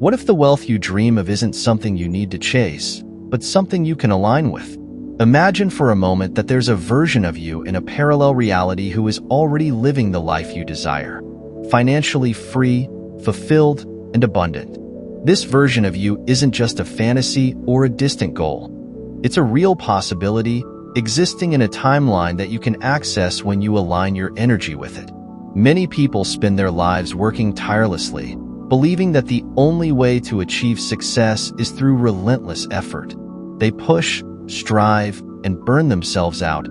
What if the wealth you dream of isn't something you need to chase, but something you can align with? Imagine for a moment that there's a version of you in a parallel reality who is already living the life you desire, financially free, fulfilled, and abundant. This version of you isn't just a fantasy or a distant goal. It's a real possibility existing in a timeline that you can access when you align your energy with it. Many people spend their lives working tirelessly, believing that the only way to achieve success is through relentless effort. They push, strive, and burn themselves out,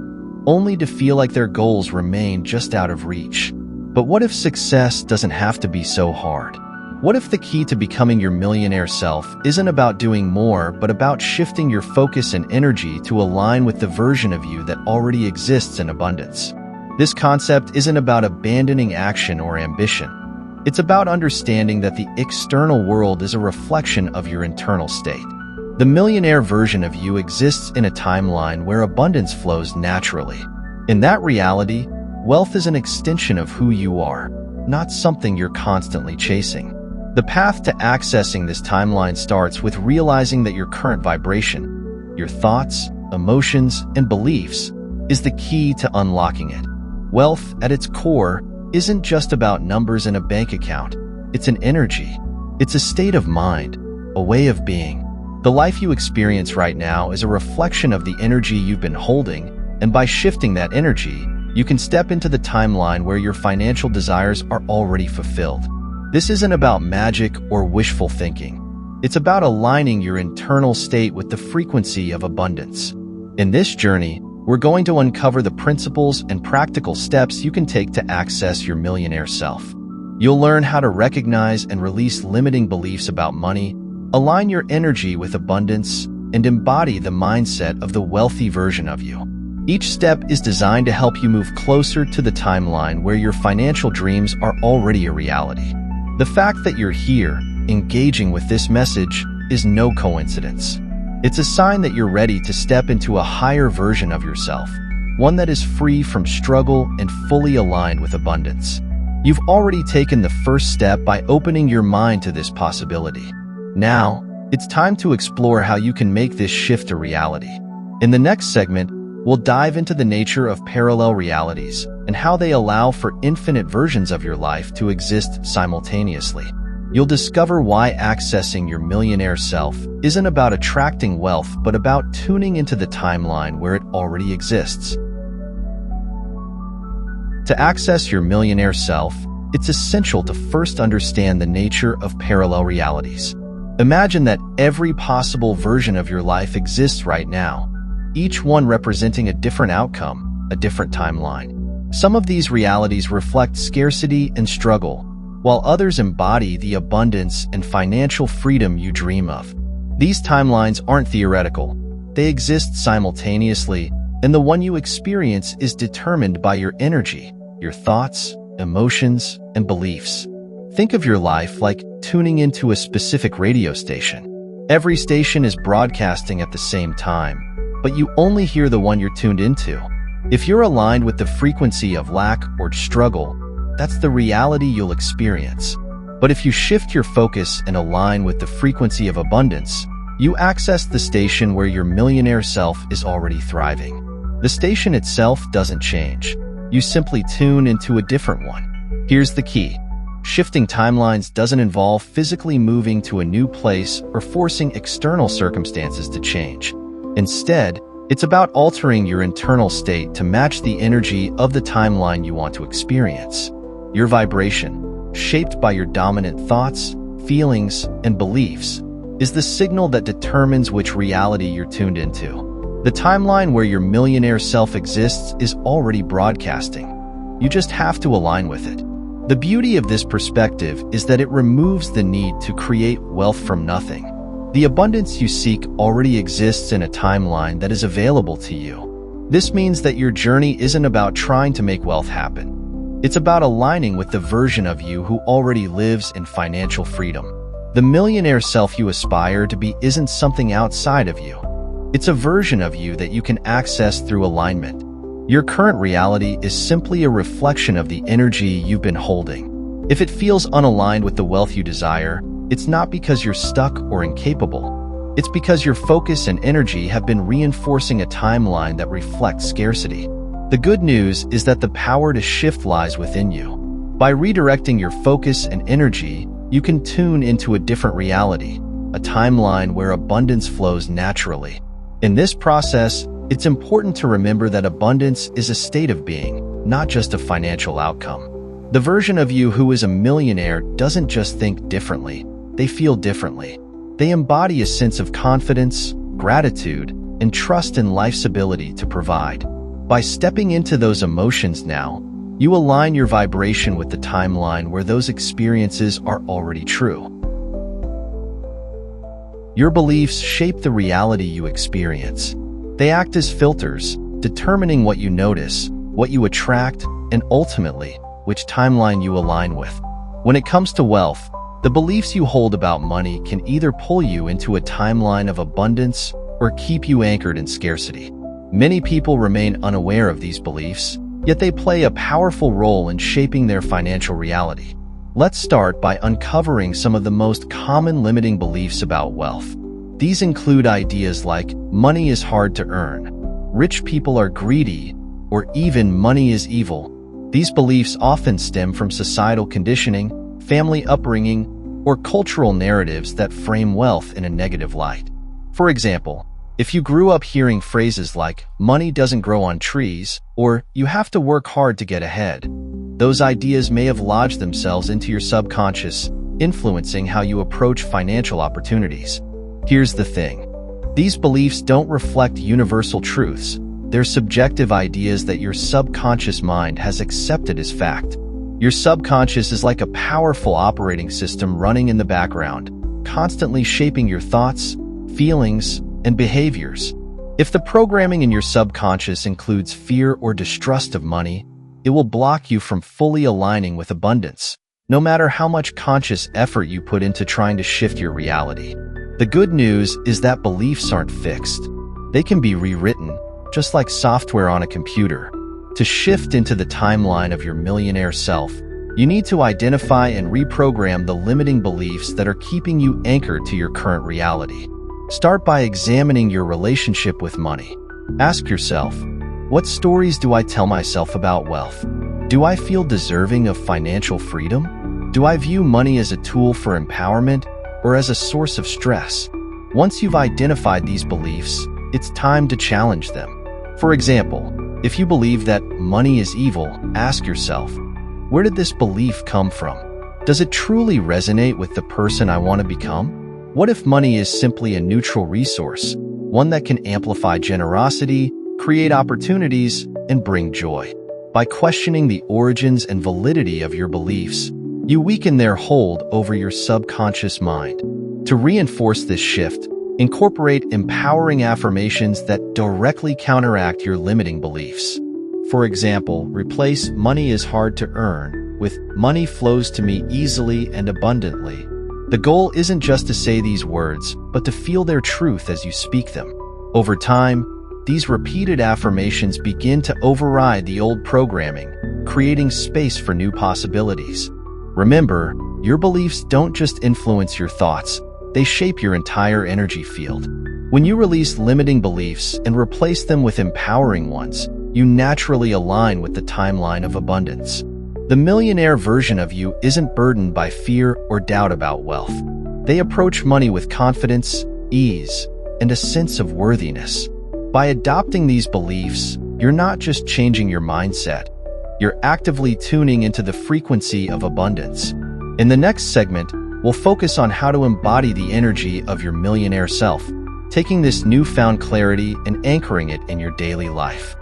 only to feel like their goals remain just out of reach. But what if success doesn't have to be so hard? What if the key to becoming your millionaire self isn't about doing more, but about shifting your focus and energy to align with the version of you that already exists in abundance? This concept isn't about abandoning action or ambition. It's about understanding that the external world is a reflection of your internal state. The millionaire version of you exists in a timeline where abundance flows naturally. In that reality, wealth is an extension of who you are, not something you're constantly chasing. The path to accessing this timeline starts with realizing that your current vibration, your thoughts, emotions, and beliefs, is the key to unlocking it. Wealth, at its core, isn't just about numbers in a bank account. It's an energy. It's a state of mind, a way of being. The life you experience right now is a reflection of the energy you've been holding, and by shifting that energy, you can step into the timeline where your financial desires are already fulfilled. This isn't about magic or wishful thinking. It's about aligning your internal state with the frequency of abundance. In this journey, we're going to uncover the principles and practical steps you can take to access your millionaire self. You'll learn how to recognize and release limiting beliefs about money, align your energy with abundance, and embody the mindset of the wealthy version of you. Each step is designed to help you move closer to the timeline where your financial dreams are already a reality. The fact that you're here, engaging with this message, is no coincidence. It's a sign that you're ready to step into a higher version of yourself, one that is free from struggle and fully aligned with abundance. You've already taken the first step by opening your mind to this possibility. Now, it's time to explore how you can make this shift a reality. In the next segment, we'll dive into the nature of parallel realities and how they allow for infinite versions of your life to exist simultaneously. You'll discover why accessing your millionaire self isn't about attracting wealth, but about tuning into the timeline where it already exists. To access your millionaire self, it's essential to first understand the nature of parallel realities. Imagine that every possible version of your life exists right now, each one representing a different outcome, a different timeline. Some of these realities reflect scarcity and struggle, while others embody the abundance and financial freedom you dream of. These timelines aren't theoretical. They exist simultaneously, and the one you experience is determined by your energy, your thoughts, emotions, and beliefs. Think of your life like tuning into a specific radio station. Every station is broadcasting at the same time, but you only hear the one you're tuned into. If you're aligned with the frequency of lack or struggle, that's the reality you'll experience. But if you shift your focus and align with the frequency of abundance, you access the station where your millionaire self is already thriving. The station itself doesn't change. You simply tune into a different one. Here's the key. Shifting timelines doesn't involve physically moving to a new place or forcing external circumstances to change. Instead, it's about altering your internal state to match the energy of the timeline you want to experience. Your vibration, shaped by your dominant thoughts, feelings, and beliefs, is the signal that determines which reality you're tuned into. The timeline where your millionaire self exists is already broadcasting. You just have to align with it. The beauty of this perspective is that it removes the need to create wealth from nothing. The abundance you seek already exists in a timeline that is available to you. This means that your journey isn't about trying to make wealth happen. It's about aligning with the version of you who already lives in financial freedom. The millionaire self you aspire to be isn't something outside of you. It's a version of you that you can access through alignment. Your current reality is simply a reflection of the energy you've been holding. If it feels unaligned with the wealth you desire, It's not because you're stuck or incapable. It's because your focus and energy have been reinforcing a timeline that reflects scarcity. The good news is that the power to shift lies within you. By redirecting your focus and energy, you can tune into a different reality, a timeline where abundance flows naturally. In this process, it's important to remember that abundance is a state of being, not just a financial outcome. The version of you who is a millionaire doesn't just think differently, they feel differently. They embody a sense of confidence, gratitude, and trust in life's ability to provide. By stepping into those emotions now, you align your vibration with the timeline where those experiences are already true. Your beliefs shape the reality you experience. They act as filters, determining what you notice, what you attract, and ultimately, which timeline you align with. When it comes to wealth, the beliefs you hold about money can either pull you into a timeline of abundance or keep you anchored in scarcity. Many people remain unaware of these beliefs, yet they play a powerful role in shaping their financial reality. Let's start by uncovering some of the most common limiting beliefs about wealth. These include ideas like money is hard to earn, rich people are greedy, or even money is evil. These beliefs often stem from societal conditioning, family upbringing, or cultural narratives that frame wealth in a negative light. For example, if you grew up hearing phrases like, money doesn't grow on trees, or you have to work hard to get ahead, those ideas may have lodged themselves into your subconscious, influencing how you approach financial opportunities. Here's the thing. These beliefs don't reflect universal truths. They're subjective ideas that your subconscious mind has accepted as fact. Your subconscious is like a powerful operating system running in the background, constantly shaping your thoughts, feelings, and behaviors. If the programming in your subconscious includes fear or distrust of money, it will block you from fully aligning with abundance, no matter how much conscious effort you put into trying to shift your reality. The good news is that beliefs aren't fixed. They can be rewritten, just like software on a computer. To shift into the timeline of your millionaire self, you need to identify and reprogram the limiting beliefs that are keeping you anchored to your current reality. Start by examining your relationship with money. Ask yourself, what stories do I tell myself about wealth? Do I feel deserving of financial freedom? Do I view money as a tool for empowerment or as a source of stress? Once you've identified these beliefs, it's time to challenge them. For example, if you believe that money is evil, ask yourself, where did this belief come from? Does it truly resonate with the person I want to become? What if money is simply a neutral resource, one that can amplify generosity, create opportunities, and bring joy? By questioning the origins and validity of your beliefs, you weaken their hold over your subconscious mind. To reinforce this shift, incorporate empowering affirmations that directly counteract your limiting beliefs. For example, replace money is hard to earn with money flows to me easily and abundantly. The goal isn't just to say these words, but to feel their truth as you speak them. Over time, these repeated affirmations begin to override the old programming, creating space for new possibilities. Remember, your beliefs don't just influence your thoughts, they shape your entire energy field. When you release limiting beliefs and replace them with empowering ones, you naturally align with the timeline of abundance. The millionaire version of you isn't burdened by fear or doubt about wealth. They approach money with confidence, ease, and a sense of worthiness. By adopting these beliefs, you're not just changing your mindset, you're actively tuning into the frequency of abundance. In the next segment, we'll focus on how to embody the energy of your millionaire self, taking this newfound clarity and anchoring it in your daily life.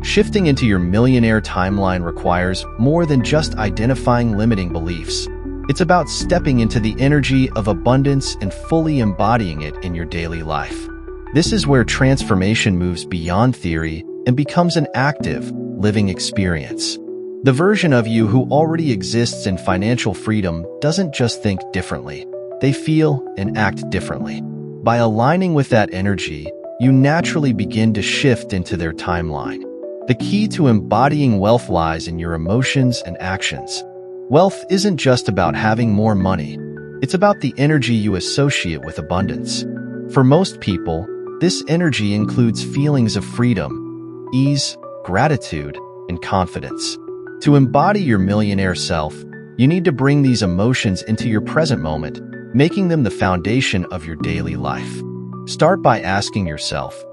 Shifting into your millionaire timeline requires more than just identifying limiting beliefs. It's about stepping into the energy of abundance and fully embodying it in your daily life. This is where transformation moves beyond theory and becomes an active, living experience. The version of you who already exists in financial freedom doesn't just think differently. They feel and act differently. By aligning with that energy, you naturally begin to shift into their timeline. The key to embodying wealth lies in your emotions and actions. Wealth isn't just about having more money. It's about the energy you associate with abundance. For most people, this energy includes feelings of freedom, ease, gratitude, and confidence. To embody your millionaire self, you need to bring these emotions into your present moment, making them the foundation of your daily life. Start by asking yourself,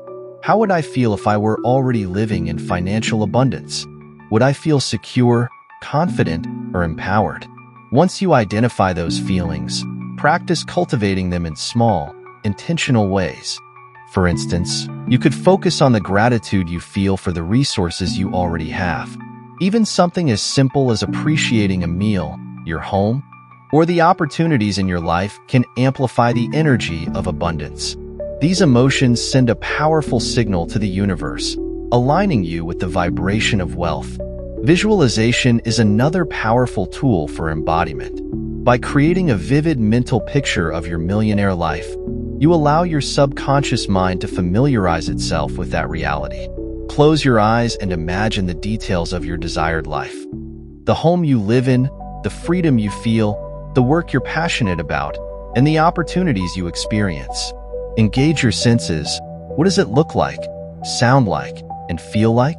how would I feel if I were already living in financial abundance? Would I feel secure, confident, or empowered? Once you identify those feelings, practice cultivating them in small, intentional ways. For instance, you could focus on the gratitude you feel for the resources you already have. Even something as simple as appreciating a meal, your home, or the opportunities in your life can amplify the energy of abundance. These emotions send a powerful signal to the universe, aligning you with the vibration of wealth. Visualization is another powerful tool for embodiment. By creating a vivid mental picture of your millionaire life, you allow your subconscious mind to familiarize itself with that reality. Close your eyes and imagine the details of your desired life. The home you live in, the freedom you feel, the work you're passionate about, and the opportunities you experience. Engage your senses. What does it look like, sound like, and feel like?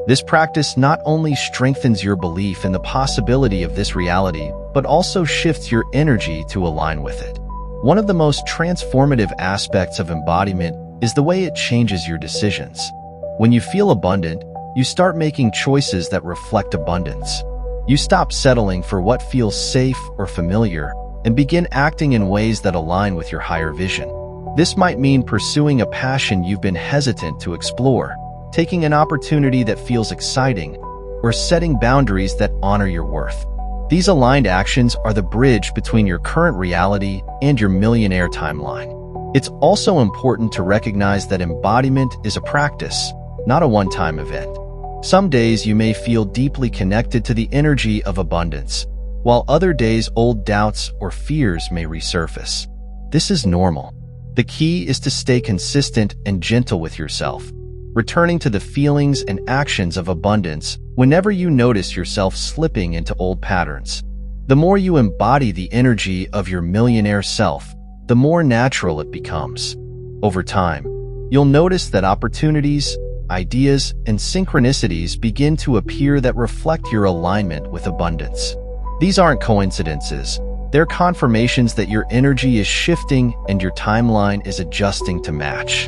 This practice not only strengthens your belief in the possibility of this reality, but also shifts your energy to align with it. One of the most transformative aspects of embodiment is the way it changes your decisions. When you feel abundant, you start making choices that reflect abundance. You stop settling for what feels safe or familiar and begin acting in ways that align with your higher vision. This might mean pursuing a passion you've been hesitant to explore, taking an opportunity that feels exciting, or setting boundaries that honor your worth. These aligned actions are the bridge between your current reality and your millionaire timeline. It's also important to recognize that embodiment is a practice, not a one-time event. Some days you may feel deeply connected to the energy of abundance, while other days old doubts or fears may resurface. This is normal. The key is to stay consistent and gentle with yourself, returning to the feelings and actions of abundance whenever you notice yourself slipping into old patterns. The more you embody the energy of your millionaire self, the more natural it becomes. Over time, you'll notice that opportunities, ideas, and synchronicities begin to appear that reflect your alignment with abundance. These aren't coincidences. They're confirmations that your energy is shifting and your timeline is adjusting to match.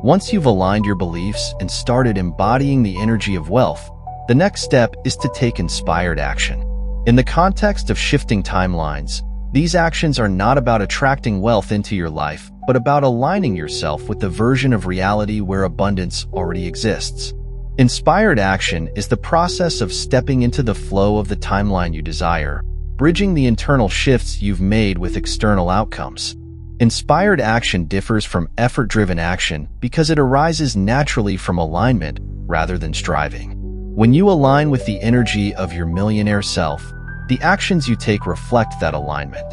Once you've aligned your beliefs and started embodying the energy of wealth, the next step is to take inspired action. In the context of shifting timelines, these actions are not about attracting wealth into your life, but about aligning yourself with the version of reality where abundance already exists. Inspired action is the process of stepping into the flow of the timeline you desire, bridging the internal shifts you've made with external outcomes. Inspired action differs from effort-driven action because it arises naturally from alignment rather than striving. When you align with the energy of your millionaire self, the actions you take reflect that alignment.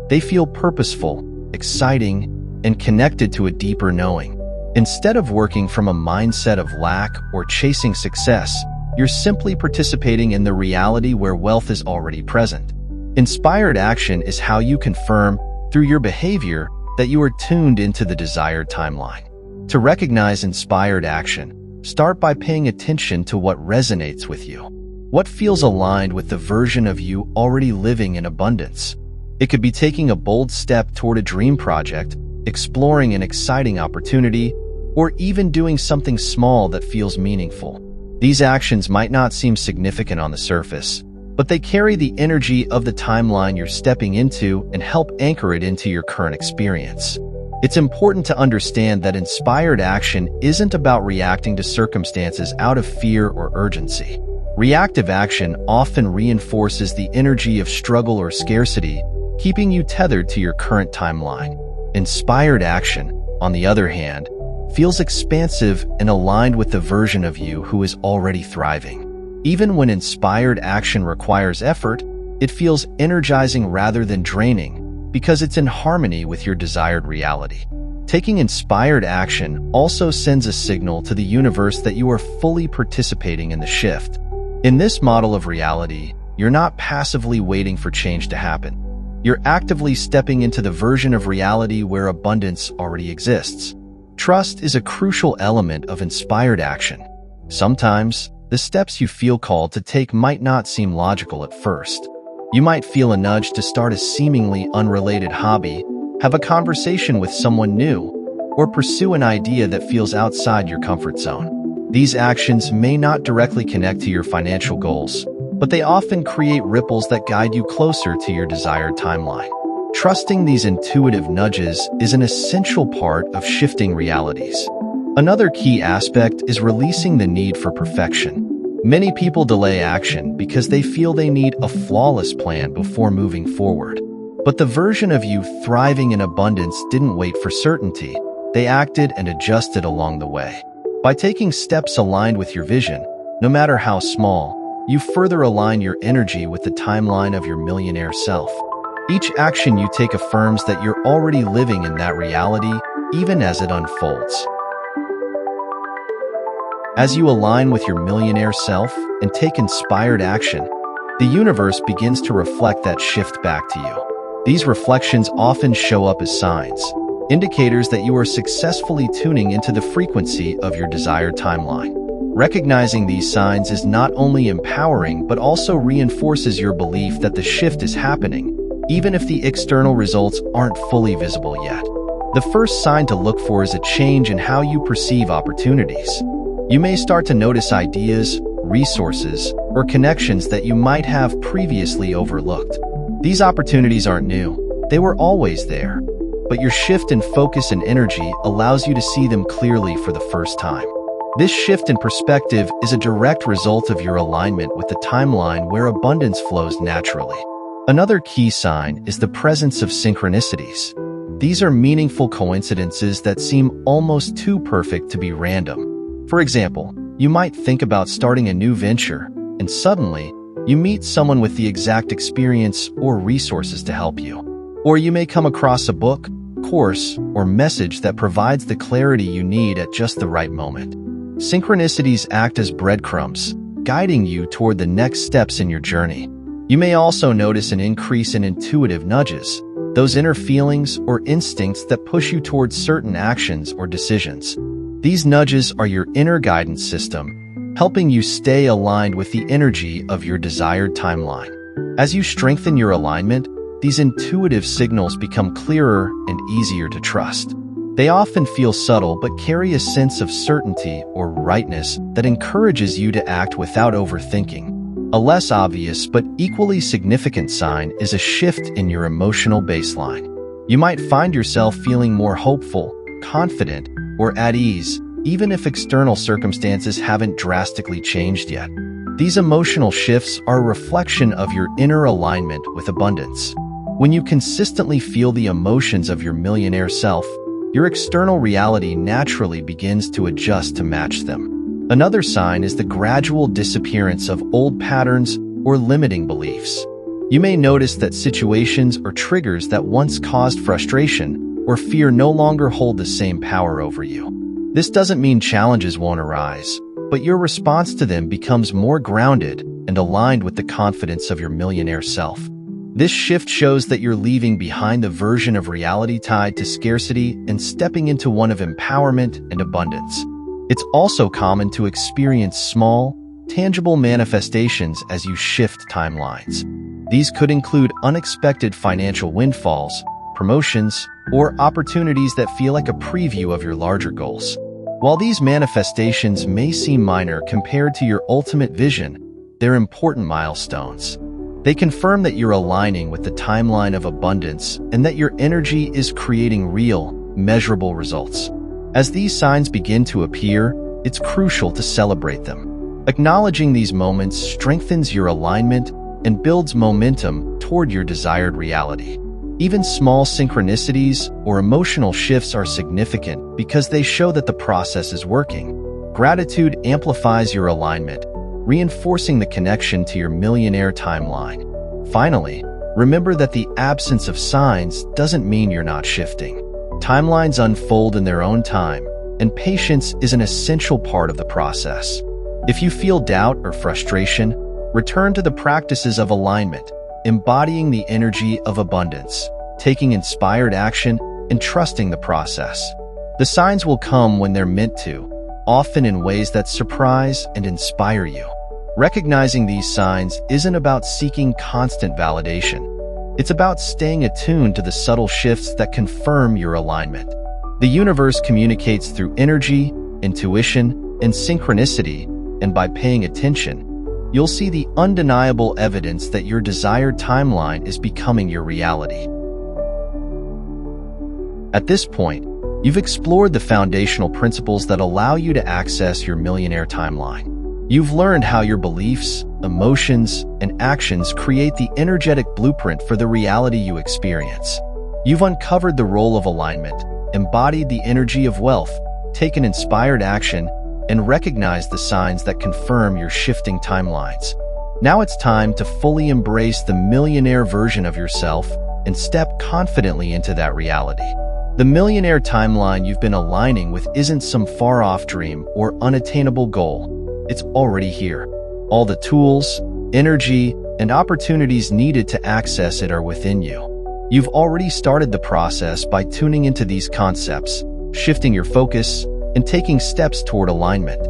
They feel purposeful, exciting, and connected to a deeper knowing. Instead of working from a mindset of lack or chasing success, you're simply participating in the reality where wealth is already present. Inspired action is how you confirm, through your behavior, that you are tuned into the desired timeline. To recognize inspired action, start by paying attention to what resonates with you. What feels aligned with the version of you already living in abundance? It could be taking a bold step toward a dream project, exploring an exciting opportunity, or even doing something small that feels meaningful. These actions might not seem significant on the surface, but they carry the energy of the timeline you're stepping into and help anchor it into your current experience. It's important to understand that inspired action isn't about reacting to circumstances out of fear or urgency. Reactive action often reinforces the energy of struggle or scarcity, keeping you tethered to your current timeline. Inspired action, on the other hand, feels expansive and aligned with the version of you who is already thriving. Even when inspired action requires effort, it feels energizing rather than draining because it's in harmony with your desired reality. Taking inspired action also sends a signal to the universe that you are fully participating in the shift. In this model of reality, you're not passively waiting for change to happen. You're actively stepping into the version of reality where abundance already exists. Trust is a crucial element of inspired action. Sometimes, the steps you feel called to take might not seem logical at first. You might feel a nudge to start a seemingly unrelated hobby, have a conversation with someone new, or pursue an idea that feels outside your comfort zone. These actions may not directly connect to your financial goals, but they often create ripples that guide you closer to your desired timeline. Trusting these intuitive nudges is an essential part of shifting realities. Another key aspect is releasing the need for perfection. Many people delay action because they feel they need a flawless plan before moving forward. But the version of you thriving in abundance didn't wait for certainty. They acted and adjusted along the way. By taking steps aligned with your vision, no matter how small, you further align your energy with the timeline of your millionaire self. Each action you take affirms that you're already living in that reality, even as it unfolds. As you align with your millionaire self and take inspired action, the universe begins to reflect that shift back to you. These reflections often show up as signs, indicators that you are successfully tuning into the frequency of your desired timeline. Recognizing these signs is not only empowering but also reinforces your belief that the shift is happening, even if the external results aren't fully visible yet. The first sign to look for is a change in how you perceive opportunities. You may start to notice ideas, resources, or connections that you might have previously overlooked. These opportunities aren't new, they were always there, but your shift in focus and energy allows you to see them clearly for the first time. This shift in perspective is a direct result of your alignment with the timeline where abundance flows naturally. Another key sign is the presence of synchronicities. These are meaningful coincidences that seem almost too perfect to be random. For example, you might think about starting a new venture, and suddenly, you meet someone with the exact experience or resources to help you. Or you may come across a book, course, or message that provides the clarity you need at just the right moment. Synchronicities act as breadcrumbs, guiding you toward the next steps in your journey. You may also notice an increase in intuitive nudges, those inner feelings or instincts that push you towards certain actions or decisions. These nudges are your inner guidance system, helping you stay aligned with the energy of your desired timeline. As you strengthen your alignment, these intuitive signals become clearer and easier to trust. They often feel subtle but carry a sense of certainty or rightness that encourages you to act without overthinking. A less obvious but equally significant sign is a shift in your emotional baseline. You might find yourself feeling more hopeful, confident, or at ease, even if external circumstances haven't drastically changed yet. These emotional shifts are a reflection of your inner alignment with abundance. When you consistently feel the emotions of your millionaire self, your external reality naturally begins to adjust to match them. Another sign is the gradual disappearance of old patterns or limiting beliefs. You may notice that situations or triggers that once caused frustration or fear no longer hold the same power over you. This doesn't mean challenges won't arise, but your response to them becomes more grounded and aligned with the confidence of your millionaire self. This shift shows that you're leaving behind the version of reality tied to scarcity and stepping into one of empowerment and abundance. It's also common to experience small, tangible manifestations as you shift timelines. These could include unexpected financial windfalls, promotions, or opportunities that feel like a preview of your larger goals. While these manifestations may seem minor compared to your ultimate vision, they're important milestones. They confirm that you're aligning with the timeline of abundance and that your energy is creating real, measurable results. As these signs begin to appear, it's crucial to celebrate them. Acknowledging these moments strengthens your alignment and builds momentum toward your desired reality. Even small synchronicities or emotional shifts are significant because they show that the process is working. Gratitude amplifies your alignment, reinforcing the connection to your millionaire timeline. Finally, remember that the absence of signs doesn't mean you're not shifting. Timelines unfold in their own time, and patience is an essential part of the process. If you feel doubt or frustration, return to the practices of alignment, embodying the energy of abundance, taking inspired action, and trusting the process. The signs will come when they're meant to, often in ways that surprise and inspire you. Recognizing these signs isn't about seeking constant validation. It's about staying attuned to the subtle shifts that confirm your alignment. The universe communicates through energy, intuition, and synchronicity, and by paying attention, you'll see the undeniable evidence that your desired timeline is becoming your reality. At this point, you've explored the foundational principles that allow you to access your millionaire timeline. You've learned how your beliefs, emotions, and actions create the energetic blueprint for the reality you experience. You've uncovered the role of alignment, embodied the energy of wealth, taken inspired action, and recognized the signs that confirm your shifting timelines. Now it's time to fully embrace the millionaire version of yourself and step confidently into that reality. The millionaire timeline you've been aligning with isn't some far-off dream or unattainable goal. It's already here. All the tools, energy, and opportunities needed to access it are within you. You've already started the process by tuning into these concepts, shifting your focus, and taking steps toward alignment.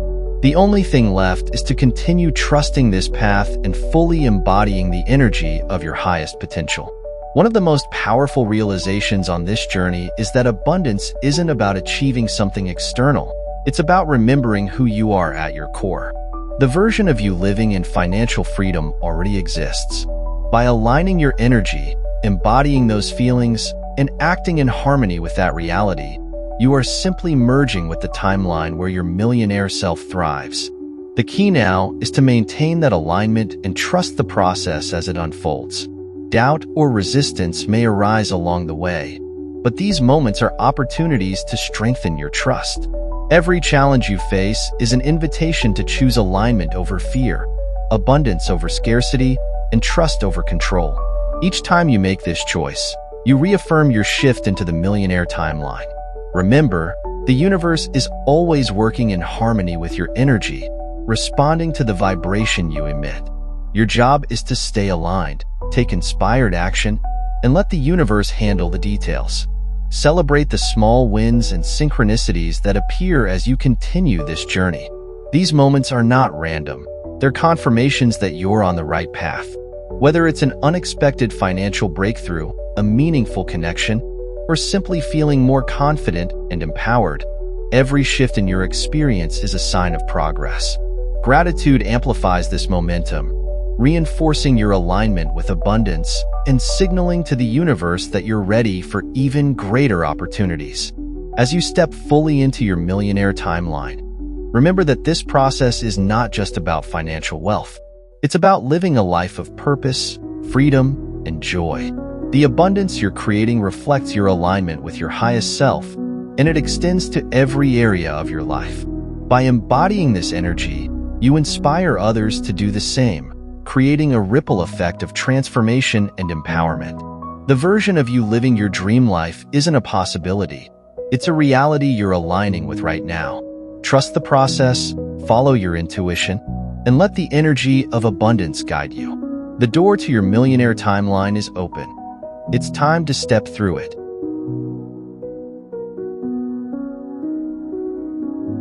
The only thing left is to continue trusting this path and fully embodying the energy of your highest potential. One of the most powerful realizations on this journey is that abundance isn't about achieving something external. It's about remembering who you are at your core. The version of you living in financial freedom already exists. By aligning your energy, embodying those feelings, and acting in harmony with that reality, you are simply merging with the timeline where your millionaire self thrives. The key now is to maintain that alignment and trust the process as it unfolds. Doubt or resistance may arise along the way, but these moments are opportunities to strengthen your trust. Every challenge you face is an invitation to choose alignment over fear, abundance over scarcity, and trust over control. Each time you make this choice, you reaffirm your shift into the millionaire timeline. Remember, the universe is always working in harmony with your energy, responding to the vibration you emit. Your job is to stay aligned, take inspired action, and let the universe handle the details. Celebrate the small wins and synchronicities that appear as you continue this journey. These moments are not random. They're confirmations that you're on the right path. Whether it's an unexpected financial breakthrough, a meaningful connection, or simply feeling more confident and empowered, every shift in your experience is a sign of progress. Gratitude amplifies this momentum, reinforcing your alignment with abundance and signaling to the universe that you're ready for even greater opportunities. As you step fully into your millionaire timeline, remember that this process is not just about financial wealth. It's about living a life of purpose, freedom, and joy. The abundance you're creating reflects your alignment with your highest self, and it extends to every area of your life. By embodying this energy, you inspire others to do the same, creating a ripple effect of transformation and empowerment. The version of you living your dream life isn't a possibility. It's a reality you're aligning with right now. Trust the process, follow your intuition, and let the energy of abundance guide you. The door to your millionaire timeline is open. It's time to step through it,